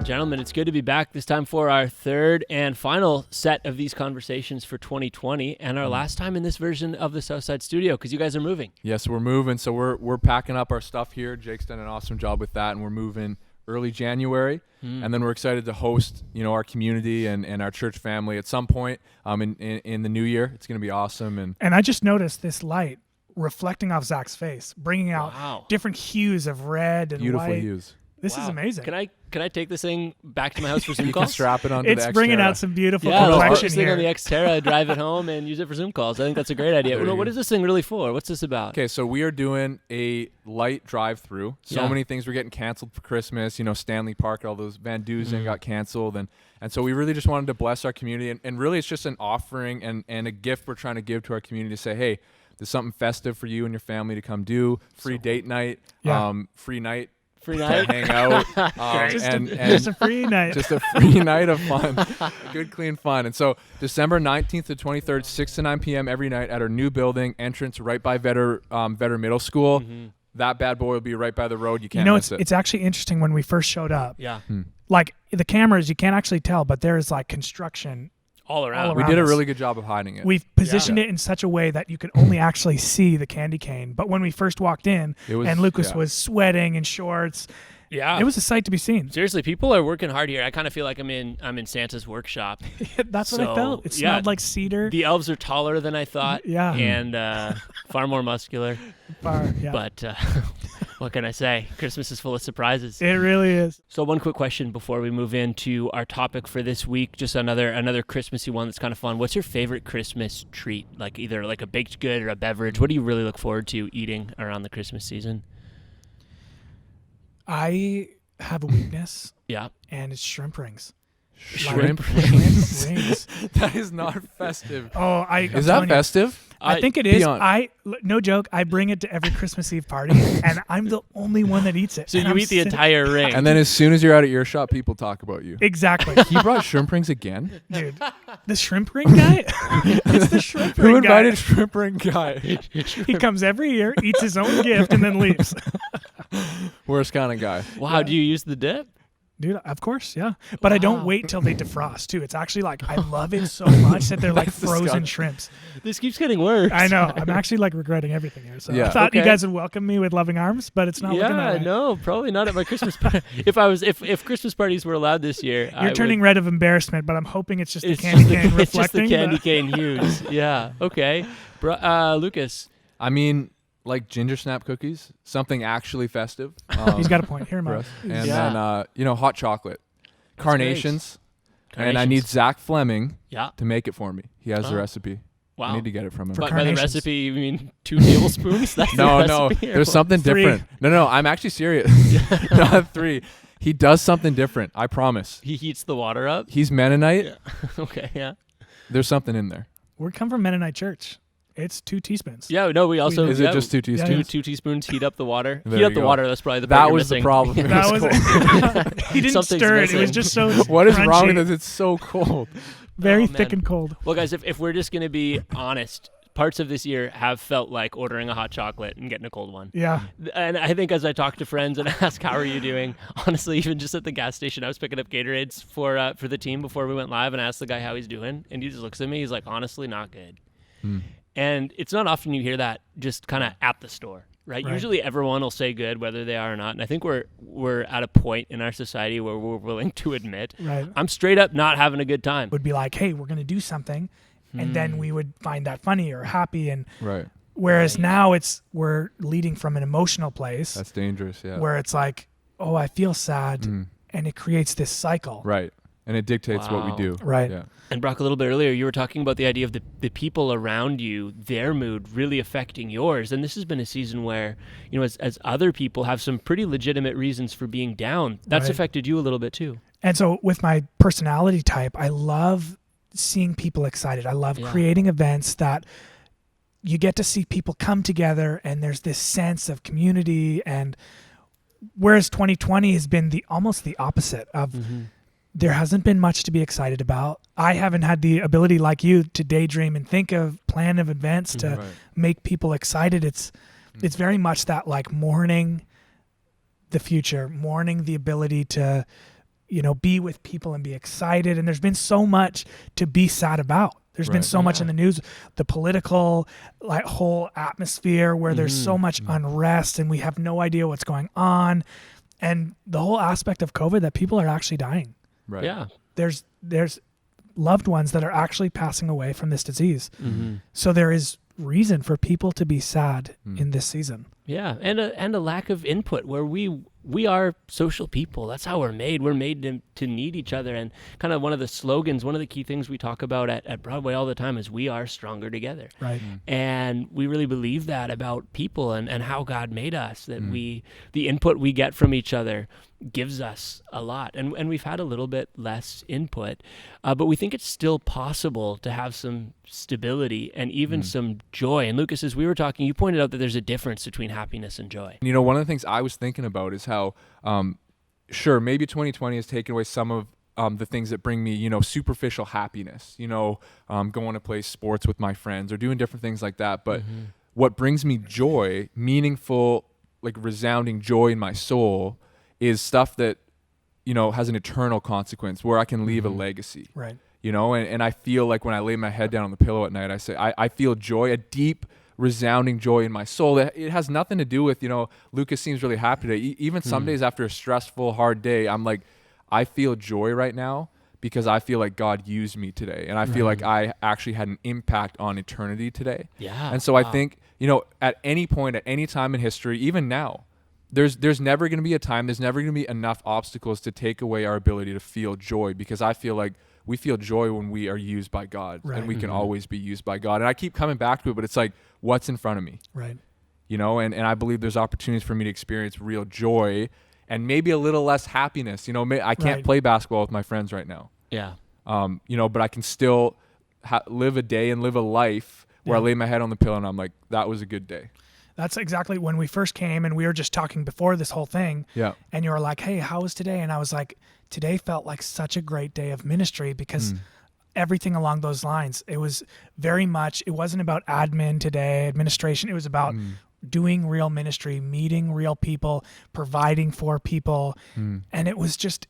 Gentlemen, it's good to be back this time for our third and final set of these conversations for 2020 and our last time in this version of the Southside studio because you guys are moving. Yes, we're moving. So we're packing up our stuff here. Jake's done an awesome job with that, and we're moving early January. And then we're excited to host, our community and our church family at some point in the new year. It's going to be awesome. And I just noticed this light reflecting off Zach's face, bringing out different hues of red and beautiful white. Hues. This is amazing. Can I take this thing back to my house for Zoom you calls? Can strap it onto it's the Xterra. Bringing out some beautiful complexion here. Put this thing on the Xterra, drive it home, and use it for Zoom calls. I think that's a great idea. What is this thing really for? What's this about? Okay, so we are doing a light drive-through. So many things were getting canceled for Christmas. Stanley Park, all those Van Dusen got canceled. And so we really just wanted to bless our community. And really it's just an offering and a gift we're trying to give to our community to say, hey, there's something festive for you and your family to come do. Free date night, free night. Free night, hang out, just a free night, just a free night of fun, good clean fun. And so December 19th to 23rd, 6 to 9 p.m. every night at our new building entrance right by Vetter Middle School. That bad boy will be right by the road. You can't miss it. It's actually interesting when we first showed up. Yeah, like the cameras, you can't actually tell, but there's like construction. All around. We did a really good job of hiding it. We've positioned it in such a way that you could only actually see the candy cane. But when we first walked in and Lucas was sweating in shorts, it was a sight to be seen. Seriously, people are working hard here. I kind of feel like I'm in Santa's workshop. That's what I felt. It smelled like cedar. The elves are taller than I thought. And far more muscular. But what can I say? Christmas is full of surprises. It really is. So one quick question before we move into our topic for this week, just another Christmassy one that's kind of fun. What's your favorite Christmas treat? Like either like a baked good or a beverage? What do you really look forward to eating around the Christmas season? I have a weakness. And it's shrimp rings. Shrimp rings. That is not festive. Is that festive? I think it is. No joke. I bring it to every Christmas Eve party, and I'm the only one that eats it. So you eat the entire ring. And then as soon as you're out at your shop, people talk about you. Exactly. He brought shrimp rings again? Dude, the shrimp ring guy? It's the shrimp ring guy. Who invited shrimp ring guy? He comes every year, eats his own gift, and then leaves. Worst kind of guy. Wow, do you use the dip? Dude, of course, yeah. But I don't wait till they defrost, too. It's actually like, I love it so much that they're like frozen shrimps. This keeps getting worse. I know. I'm actually like regretting everything here. So I thought you guys would welcome me with loving arms, but it's not looking that way. No, probably not at my Christmas party. If Christmas parties were allowed this year, you're turning red of embarrassment, but I'm hoping it's just the candy cane reflecting. It's just the candy cane hues. Yeah, okay. Lucas. I mean, like ginger snap cookies, something actually festive. He's got a point. Hear him out. And then, hot chocolate. Carnations. And I need Zach Fleming to make it for me. He has the recipe. Wow. I need to get it from him. By the recipe, you mean 2 tablespoons? That's no. There's something 3. different. No, I'm actually serious. Not 3. He does something different. I promise. He heats the water up? He's Mennonite. Yeah. Okay, yeah. There's something in there. We come from Mennonite Church. It's 2 teaspoons. Yeah, no, we also... Is it just 2 teaspoons? 2 teaspoons, heat up the water. There Heat up the water, that's probably the part That you're was missing. the problem. He didn't stir it. It was just so What is crunchy. wrong with this? It's so cold. Very thick and cold. Well, guys, if we're just going to be honest, parts of this year have felt like ordering a hot chocolate and getting a cold one. Yeah. And I think as I talk to friends and ask, how are you doing? Honestly, even just at the gas station, I was picking up Gatorades for the team before we went live and asked the guy how he's doing. And he just looks at me. He's like, honestly, not good. And it's not often you hear that just kind of at the store, right? Usually everyone will say good, whether they are or not. And I think we're at a point in our society where we're willing to admit, I'm straight up not having a good time. Would be like, hey, we're going to do something. And then we would find that funny or happy. And whereas now we're leading from an emotional place. That's dangerous, yeah. Where it's like, oh, I feel sad. And it creates this cycle. Right. And it dictates what we do. Right. Yeah. And Brock, a little bit earlier, you were talking about the idea of the people around you, their mood really affecting yours. And this has been a season where, as other people have some pretty legitimate reasons for being down, that's affected you a little bit too. And so with my personality type, I love seeing people excited. I love creating events that you get to see people come together and there's this sense of community. And whereas 2020 has been almost the opposite of there hasn't been much to be excited about. I haven't had the ability like you to daydream and think of plan of events to Right. make people excited. It's very much that like mourning the future, mourning the ability to, be with people and be excited. And there's been so much to be sad about. There's been Right. so much in the news, the political like whole atmosphere where there's so much unrest and we have no idea what's going on. And the whole aspect of COVID that people are actually dying. Right. Yeah. There's loved ones that are actually passing away from this disease. Mm-hmm. So there is reason for people to be sad in this season. Yeah, and a lack of input where we are social people. That's how we're made. We're made to need each other. And kind of one of the slogans, one of the key things we talk about at Broadway all the time is we are stronger together. Right. And we really believe that about people and how God made us, that the input we get from each other gives us a lot. And we've had a little bit less input, but we think it's still possible to have some stability and even some joy. And Lucas, as we were talking, you pointed out that there's a difference between happiness and joy. One of the things I was thinking about is how, sure, maybe 2020 has taken away some of the things that bring me, superficial happiness, going to play sports with my friends or doing different things like that. But what brings me joy, meaningful, like resounding joy in my soul, is stuff that, has an eternal consequence where I can leave a legacy. Right. And I feel like when I lay my head down on the pillow at night, I say, I feel joy, a deep, resounding joy in my soul. It has nothing to do with, Lucas seems really happy today. Even some days after a stressful, hard day, I'm like, I feel joy right now because I feel like God used me today. And I feel like I actually had an impact on eternity today. Yeah. And so I think, at any point, at any time in history, even now, there's never going to be a time, there's never going to be enough obstacles to take away our ability to feel joy, because I feel like we feel joy when we are used by God, Right. and we can always be used by God. And I keep coming back to it, but it's like, what's in front of me? Right. And I believe there's opportunities for me to experience real joy and maybe a little less happiness. I can't Right. play basketball with my friends right now. Yeah. But I can still live a day and live a life where I Yeah. lay my head on the pillow and I'm like, that was a good day. That's exactly when we first came and we were just talking before this whole thing. Yeah. And you were like, hey, how was today? And I was like, today felt like such a great day of ministry because everything along those lines, it was very much, it wasn't about admin today, administration. It was about doing real ministry, meeting real people, providing for people. And it was just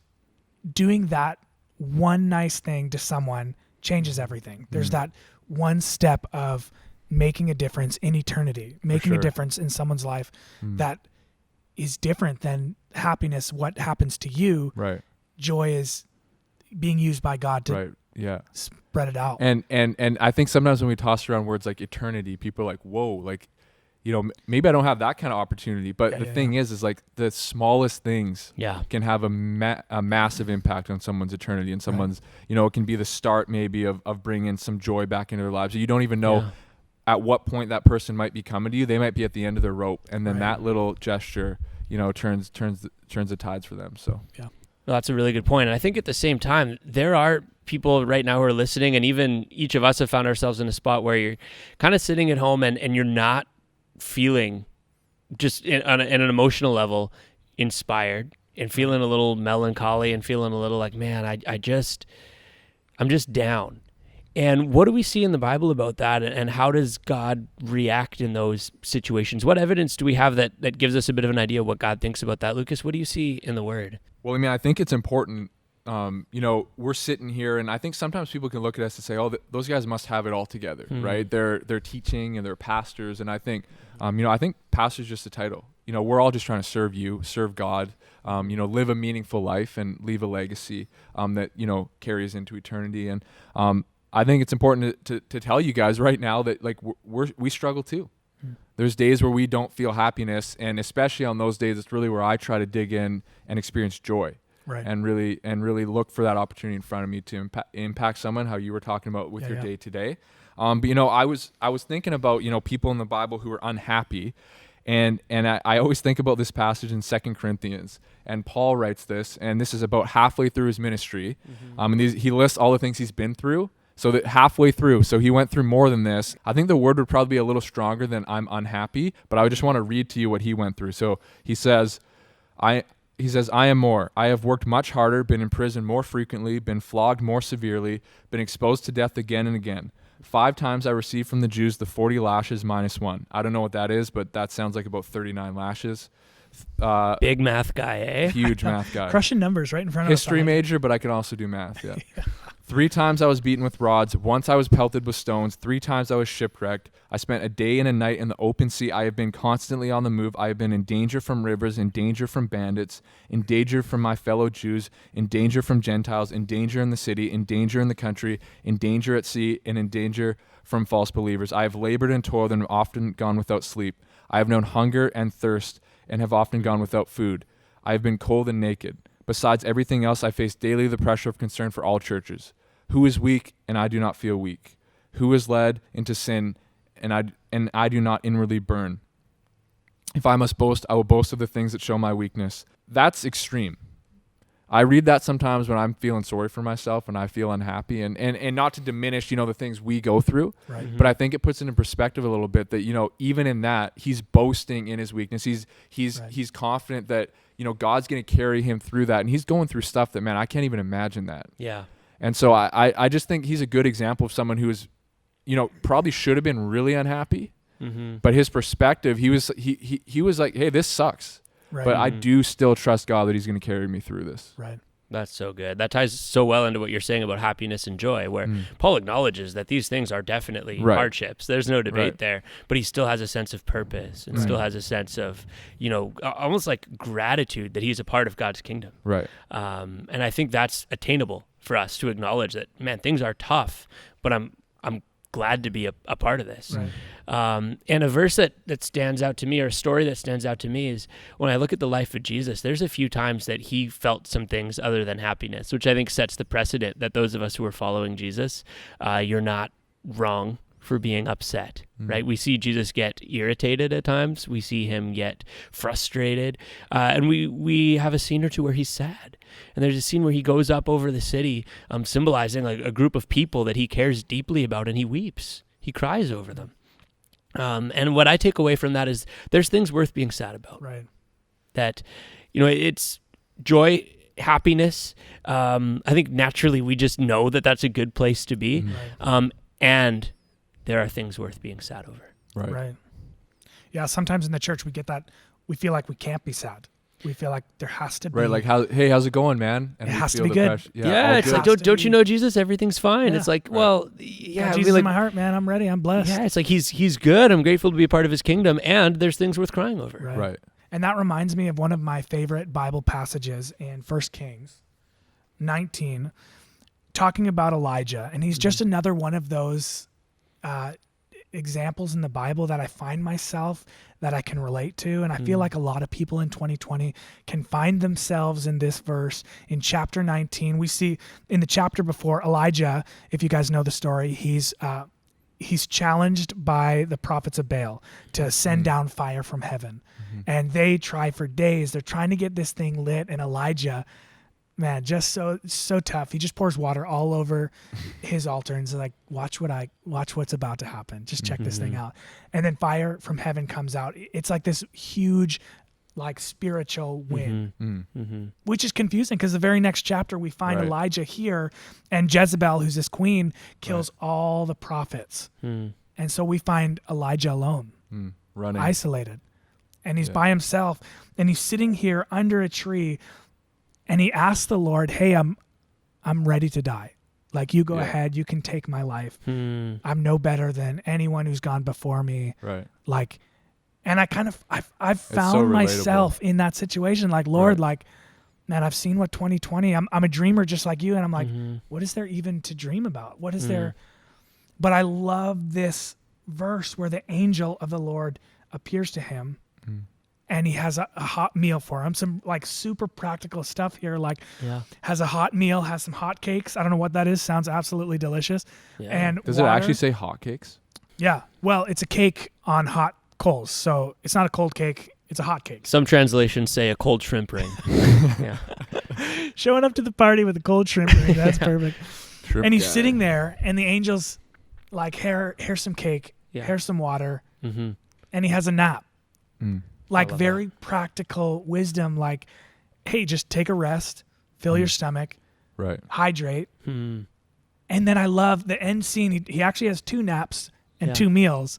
doing that one nice thing to someone changes everything. There's that one step of making a difference in eternity, making sure. a difference in someone's life that is different than happiness, what happens to you. Right. Joy is being used by God to Right. Yeah. spread it out. And I think sometimes when we toss around words like eternity, people are like, whoa, like, maybe I don't have that kind of opportunity. But the thing is like the smallest things can have a massive impact on someone's eternity and someone's, it can be the start maybe of bringing some joy back into their lives. You don't even know at what point that person might be coming to you. They might be at the end of their rope. And then that little gesture, turns the tides for them. So, yeah. Well, that's a really good point. And I think at the same time, there are people right now who are listening, and even each of us have found ourselves in a spot where you're kind of sitting at home and you're not feeling just on an emotional level inspired and feeling a little melancholy and feeling a little like, man, I'm just down. And what do we see in the Bible about that? And how does God react in those situations? What evidence do we have that gives us a bit of an idea of what God thinks about that? Lucas, what do you see in the Word? Well, I mean, I think it's important. We're sitting here, and I think sometimes people can look at us and say, "Oh, those guys must have it all together, right? They're teaching and they're pastors." And I think, I think pastor's just a title. We're all just trying to serve God, live a meaningful life and leave a legacy that carries into eternity. And I think it's important to tell you guys right now that like we struggle too. There's days where we don't feel happiness, and especially on those days, it's really where I try to dig in and experience joy, Right. and really look for that opportunity in front of me to impact someone. How you were talking about with your day today, but I was thinking about people in the Bible who were unhappy, and I always think about this passage in 2 Corinthians, and Paul writes this, and this is about halfway through his ministry, and he lists all the things he's been through. So that halfway through, so he went through more than this. I think the word would probably be a little stronger than I'm unhappy, but I just want to read to you what he went through. So he says, I he says, I am more. I have worked much harder, been in prison more frequently, been flogged more severely, been exposed to death again and again. 5 times I received from the Jews the 40 lashes minus 1. I don't know what that is, but that sounds like about 39 lashes. Big math guy, eh? Huge math guy. Crushing numbers right in front of us. History major, but I can also do math, yeah. 3 times I was beaten with rods. Once I was pelted with stones. 3 times I was shipwrecked. I spent a day and a night in the open sea. I have been constantly on the move. I have been in danger from rivers, in danger from bandits, in danger from my fellow Jews, in danger from Gentiles, in danger in the city, in danger in the country, in danger at sea, and in danger from false believers. I have labored and toiled and often gone without sleep. I have known hunger and thirst and have often gone without food. I have been cold and naked. Besides everything else, I face daily the pressure of concern for all churches. Who is weak, and I do not feel weak? Who is led into sin, and I do not inwardly burn? If I must boast, I will boast of the things that show my weakness. That's extreme. I read that sometimes when I'm feeling sorry for myself and I feel unhappy, and not to diminish, the things we go through, Right. but I think it puts into perspective a little bit that, even in that, he's boasting in his weakness. He's confident that, God's going to carry him through that, and he's going through stuff that, man, I can't even imagine that. Yeah. And so I just think he's a good example of someone who is, probably should have been really unhappy, but his perspective, he was like, hey, this sucks, Right. but I do still trust God that he's going to carry me through this. Right. That's so good. That ties so well into what you're saying about happiness and joy, where Paul acknowledges that these things are definitely Right. hardships. There's no debate Right. there, but he still has a sense of purpose and Right. still has a sense of, almost like gratitude that he's a part of God's kingdom. Right. And I think that's attainable for us to acknowledge that, man, things are tough, but I'm glad to be a part of this. Right. And a verse that stands out to me, or a story that stands out to me, is when I look at the life of Jesus, there's a few times that he felt some things other than happiness, which I think sets the precedent that those of us who are following Jesus, you're not wrong for being upset, right? We see Jesus get irritated at times. We see him get frustrated. And we have a scene or two where he's sad. And there's a scene where he goes up over the city, symbolizing like a group of people that he cares deeply about, and he weeps. He cries over them. And what I take away from that is there's things worth being sad about. Right. That, it's joy, happiness. I think naturally we just know that that's a good place to be. Right. And there are things worth being sad over. Right. Right. Yeah. Sometimes in the church we get that we feel like we can't be sad. We feel like there has to be. Right. Like, hey, how's it going, man? And It we has to feel be the good. pressure. Yeah, all it's good. like, Has to don't you be. know Jesus? Everything's fine. Yeah. It's like, Right. well, Yeah, yeah, Jesus like, in my heart, man. I'm ready. I'm blessed. yeah, it's like he's good. I'm grateful to be a part of his kingdom, and there's things worth crying over. Right. And that reminds me of one of my favorite Bible passages in 1 Kings 19, talking about Elijah. And he's just another one of those examples in the Bible that I find myself that I can relate to. And I feel like a lot of people in 2020 can find themselves in this verse in chapter 19. We see in the chapter before, Elijah, if you guys know the story, he's challenged by the prophets of Baal to send down fire from heaven. And they try for days. They're trying to get this thing lit. And Elijah, man, just so tough. He just pours water all over his altar and is like, watch what's about to happen. Just check this thing out. And then fire from heaven comes out. It's like this huge, like spiritual wind, which is confusing because the very next chapter we find Right. Elijah here, and Jezebel, who's this queen, kills all the prophets. And so we find Elijah alone, Running. isolated, and he's by himself, and he's sitting here under a tree, and he asks the Lord, hey, I'm ready to die. Like, you go ahead, you can take my life. I'm no better than anyone who's gone before me. Right. Like, and I've so found relatable. myself in that situation. Like, Lord, like, man, I've seen what 2020, I'm a dreamer just like you. And I'm like, what is there even to dream about? What is there? But I love this verse where the angel of the Lord appears to him and he has a hot meal for him. Some like super practical stuff here. Like, has a hot meal, has some hot cakes. I don't know what that is. Sounds absolutely delicious. Yeah. And Does water. it actually say hotcakes? Yeah. Well, it's a cake on hot coals. So it's not a cold cake. It's a hot cake. Some translations say a cold shrimp ring. Yeah. Showing up to the party with a cold shrimp ring. That's perfect. Shrimp And he's guy. sitting there and the angel's like, here's some cake. Yeah. Here's some water. Mm-hmm. And he has a nap. Like love very practical wisdom. Like, hey, just take a rest, fill your stomach, Right. hydrate. Hmm. And then I love the end scene. He actually has 2 naps and Yeah. 2 meals.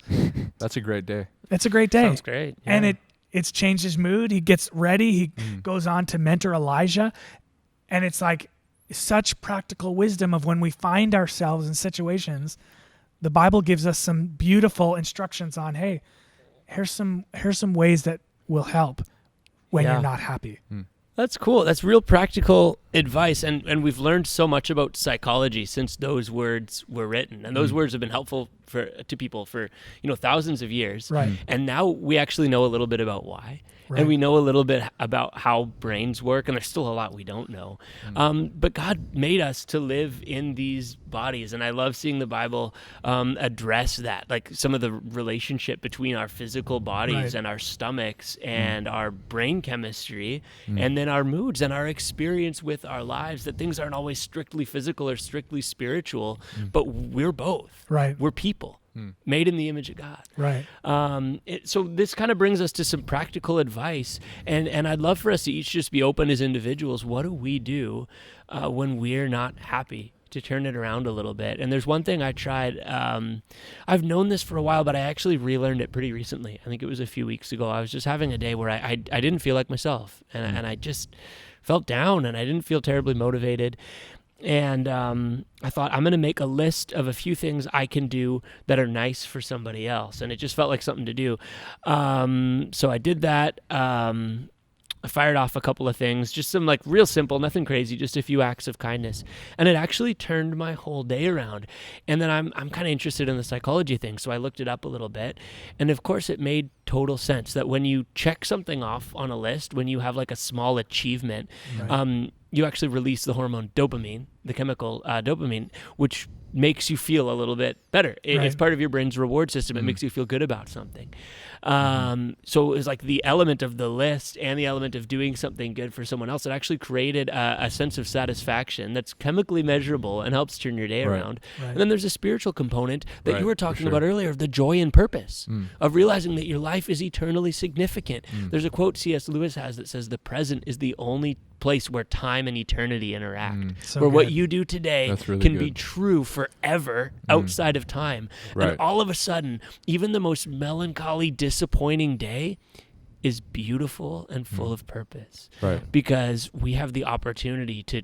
That's a great day. It's a great day. Sounds great. And Yeah. it's changed his mood. He gets ready. He goes on to mentor Elijah. And it's like such practical wisdom of when we find ourselves in situations, the Bible gives us some beautiful instructions on, hey, here's some ways that will help when Yeah. you're not happy. That's cool. That's real practical advice, and we've learned so much about psychology since those words were written, and those words have been helpful to people for thousands of years. Right. And now we actually know a little bit about why, Right. and we know a little bit about how brains work, and there's still a lot we don't know. But God made us to live in these bodies, and I love seeing the Bible address that, like some of the relationship between our physical bodies Right. and our stomachs and our brain chemistry, and then our moods and our experience with our lives, that things aren't always strictly physical or strictly spiritual, but we're both. Right. We're people made in the image of God. Right. So this kind of brings us to some practical advice, and I'd love for us to each just be open as individuals. What do we do when we're not happy, to turn it around a little bit? And there's one thing I tried. I've known this for a while, but I actually relearned it pretty recently. I think it was a few weeks ago. I was just having a day where I didn't feel like myself, and I just felt down, and I didn't feel terribly motivated. And I thought, I'm going to make a list of a few things I can do that are nice for somebody else. And it just felt like something to do. So I did that. I fired off a couple of things, just some like real simple, nothing crazy, just a few acts of kindness. And it actually turned my whole day around. And then I'm kind of interested in the psychology thing, so I looked it up a little bit. And of course, it made total sense that when you check something off on a list, when you have like a small achievement, Right. you actually release the hormone dopamine, the chemical dopamine, which makes you feel a little bit better. It's Right. part of your brain's reward system. It makes you feel good about something. So it was like the element of the list and the element of doing something good for someone else. It actually created a sense of satisfaction that's chemically measurable and helps turn your day Right. around. Right. And then there's a spiritual component that Right, you were for talking sure. about earlier, of the joy and purpose of realizing that your life is eternally significant. There's a quote C.S. Lewis has that says, "The present is the only place where time and eternity interact, So where what good. you do today That's really can be good. true forever outside of time." Right. And all of a sudden, even the most melancholy, disappointing day is beautiful and full of purpose, Right. because we have the opportunity to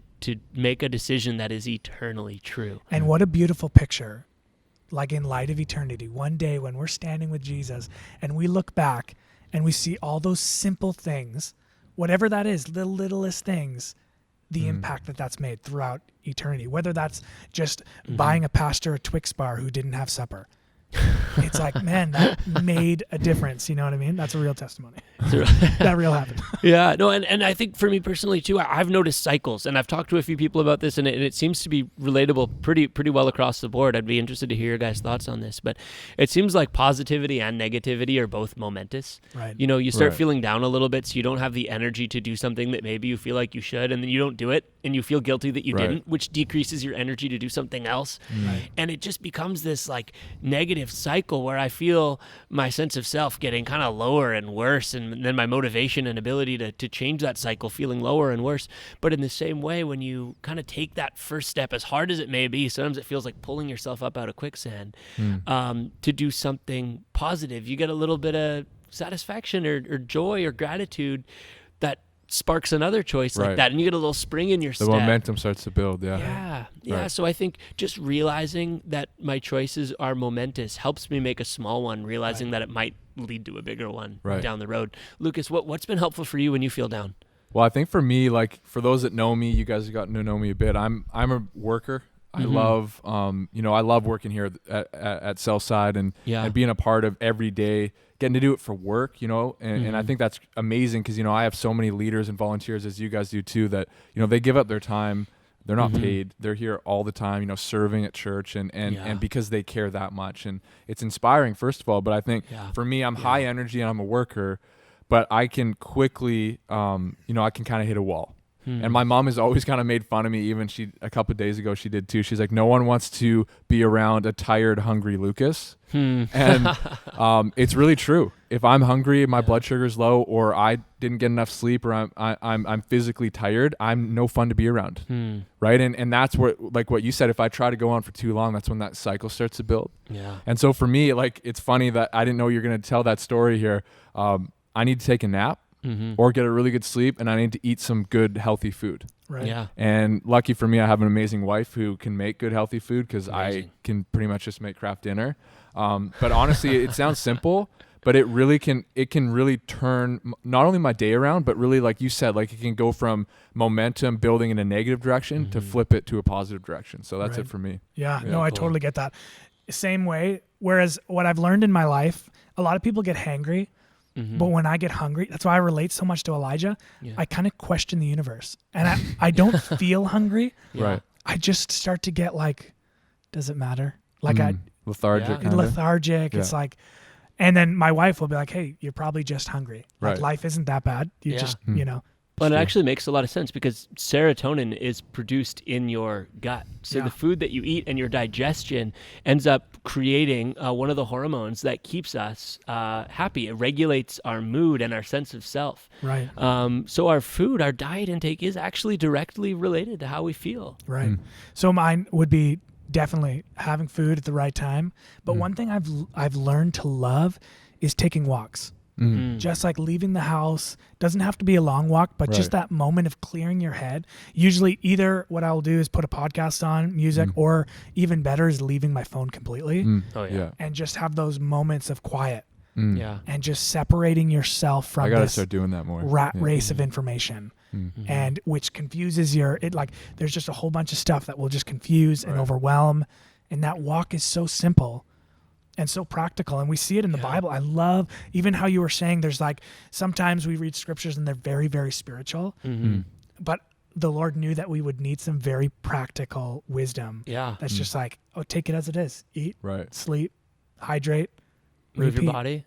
make a decision that is eternally true. And what a beautiful picture, like in light of eternity. One day when we're standing with Jesus and we look back and we see all those simple things, whatever that is, the littlest things, the impact that's made throughout eternity, whether that's just buying a pastor a Twix bar who didn't have supper. It's like, man, that made a difference. You know what I mean? That's a real testimony. That real happened. Yeah, no, and I think for me personally too, I've noticed cycles, and I've talked to a few people about this, and it seems to be relatable pretty well across the board. I'd be interested to hear your guys' thoughts on this, but it seems like positivity and negativity are both momentous. Right. You know, you start Right. feeling down a little bit, so you don't have the energy to do something that maybe you feel like you should, and then you don't do it, and you feel guilty that you Right. didn't, which decreases your energy to do something else. Right. And it just becomes this like negative cycle where I feel my sense of self getting kind of lower and worse, and then my motivation and ability to change that cycle feeling lower and worse. But in the same way, when you kind of take that first step, as hard as it may be, sometimes it feels like pulling yourself up out of quicksand, to do something positive. You get a little bit of satisfaction or joy or gratitude that sparks another choice like Right. that, and you get a little spring in your The step. momentum starts to build. Yeah. Yeah. Right. So I think just realizing that my choices are momentous helps me make a small one, realizing that it might lead to a bigger one Right. down the road. Lucas, what's been helpful for you when you feel down? Well, I think for me, like for those that know me, you guys have gotten to know me a bit. I'm a worker. I love, I love working here at Southside and being a part of every day, getting to do it for work, and I think that's amazing because, I have so many leaders and volunteers, as you guys do too, that, they give up their time. They're not paid. They're here all the time, serving at church and because they care that much. And it's inspiring, first of all. But I think for me, I'm high energy and I'm a worker, but I can quickly, I can kind of hit a wall. And my mom has always kind of made fun of me. Even a couple of days ago, she did too. She's like, no one wants to be around a tired, hungry Lucas. And it's really true. If I'm hungry, my blood sugar's low, or I didn't get enough sleep, or I'm physically tired, I'm no fun to be around. Right. And that's where, like what you said, if I try to go on for too long, that's when that cycle starts to build. Yeah. And so for me, like, it's funny that I didn't know you're going to tell that story here. I need to take a nap. Or get a really good sleep, and I need to eat some good, healthy food. Right. Yeah. And lucky for me, I have an amazing wife who can make good, healthy food, because I can pretty much just make craft dinner. But honestly, it sounds simple, but it can really turn not only my day around, but really, like you said, like it can go from momentum building in a negative direction to flip it to a positive direction. So that's it for me. Yeah. No, I totally get that. Same way. Whereas what I've learned in my life, a lot of people get hangry. But when I get hungry, that's why I relate so much to Elijah. Yeah. I kind of question the universe, and I don't feel hungry. Right. I just start to get like, does it matter? Like lethargic. Lethargic. It's like, and then my wife will be like, "Hey, you're probably just hungry. Like life isn't that bad. You just, But it actually makes a lot of sense, because serotonin is produced in your gut. So the food that you eat and your digestion ends up creating one of the hormones that keeps us happy. It regulates our mood and our sense of self. Right. So our food, our diet intake is actually directly related to how we feel. Right. So mine would be definitely having food at the right time. But one thing I've learned to love is taking walks. Just like leaving the house, doesn't have to be a long walk, but just that moment of clearing your head. Usually either what I'll do is put a podcast on, music, or even better is leaving my phone completely. And just have those moments of quiet. And just separating yourself from I gotta this start doing that more. rat race of information. And which confuses there's just a whole bunch of stuff that will just confuse and overwhelm. And that walk is so simple and so practical, and we see it in the Bible. I love even how you were saying there's like sometimes we read scriptures and they're very, very spiritual, but the Lord knew that we would need some very practical wisdom. That's just like, take it as it is. Eat, sleep, hydrate, move your body.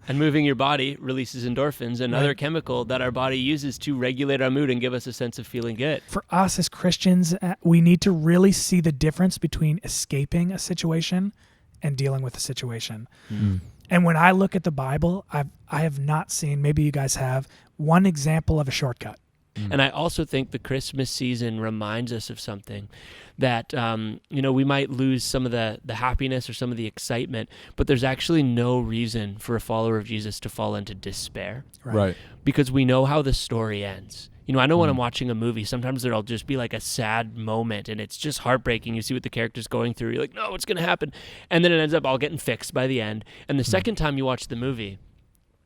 And moving your body releases endorphins, another chemical that our body uses to regulate our mood and give us a sense of feeling good. For us as Christians, we need to really see the difference between escaping a situation and dealing with the situation. And when I look at the Bible, I have not seen, maybe you guys have, one example of a shortcut. And I also think the Christmas season reminds us of something that, we might lose some of the happiness or some of the excitement, but there's actually no reason for a follower of Jesus to fall into despair. Right. Because we know how the story ends. I know when I'm watching a movie, sometimes there'll just be like a sad moment and it's just heartbreaking. You see what the character's going through. You're like, no, what's going to happen? And then it ends up all getting fixed by the end. And the second time you watch the movie,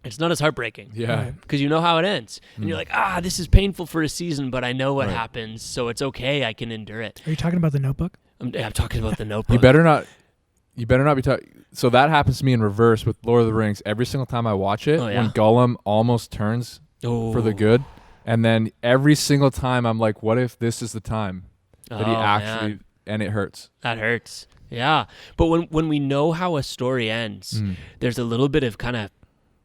it's not as heartbreaking. Yeah. Because you know how it ends. And you're like, this is painful for a season, but I know what happens, so it's okay. I can endure it. Are you talking about The Notebook? I'm talking about The Notebook. You better not be talking. So that happens to me in reverse with Lord of the Rings. Every single time I watch it, when Gollum almost turns for the good, and then every single time I'm like, what if this is the time that he actually, and it hurts. That hurts. Yeah. But when we know how a story ends, there's a little bit of kind of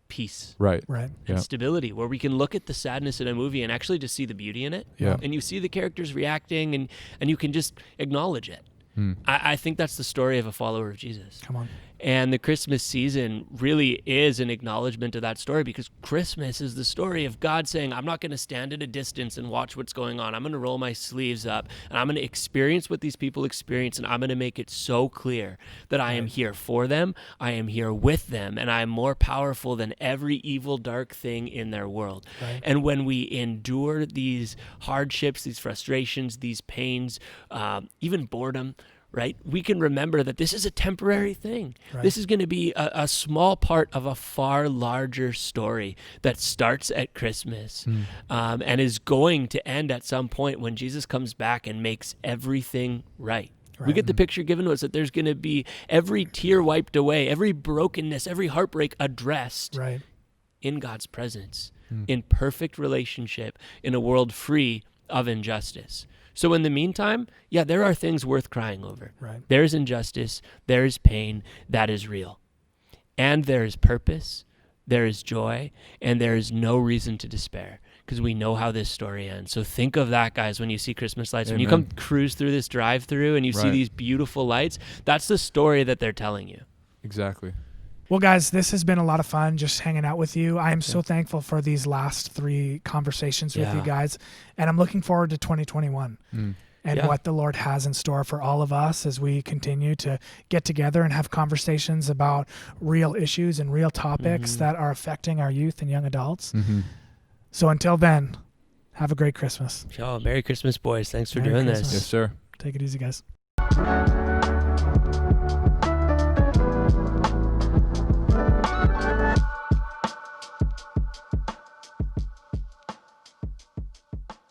peace. Right. And stability, where we can look at the sadness in a movie and actually just see the beauty in it. And you see the characters reacting and you can just acknowledge it. I think that's the story of a follower of Jesus. Come on. And the Christmas season really is an acknowledgement of that story, because Christmas is the story of God saying, I'm not going to stand at a distance and watch what's going on. I'm going to roll my sleeves up and I'm going to experience what these people experience, and I'm going to make it so clear that I am here for them, I am here with them, and I am more powerful than every evil, dark thing in their world. And when we endure these hardships, these frustrations, these pains, even boredom, we can remember that this is a temporary thing. This is going to be a small part of a far larger story that starts at Christmas and is going to end at some point when Jesus comes back and makes everything right. We get the picture given to us that there's going to be every tear wiped away, every brokenness, every heartbreak addressed in God's presence, in perfect relationship, in a world free of injustice. So in the meantime, there are things worth crying over. There's injustice, there is pain, that is real. And there is purpose, there is joy, and there is no reason to despair. because we know how this story ends. So think of that, guys, when you see Christmas lights. When you Amen. come cruise through this drive-through and you see Right. these beautiful lights, that's the story that they're telling you. Exactly. Well, guys, this has been a lot of fun just hanging out with you. I am so thankful for these last 3 conversations with you Yeah. guys. And I'm looking forward to 2021 and Yeah. what the Lord has in store for all of us as we continue to get together and have conversations about real issues and real topics that are affecting our youth and young adults. Mm-hmm. So until then, have a great Christmas. Oh, Merry Christmas, boys. Thanks for Merry doing Christmas. this. Yes, sir. Take it easy, guys.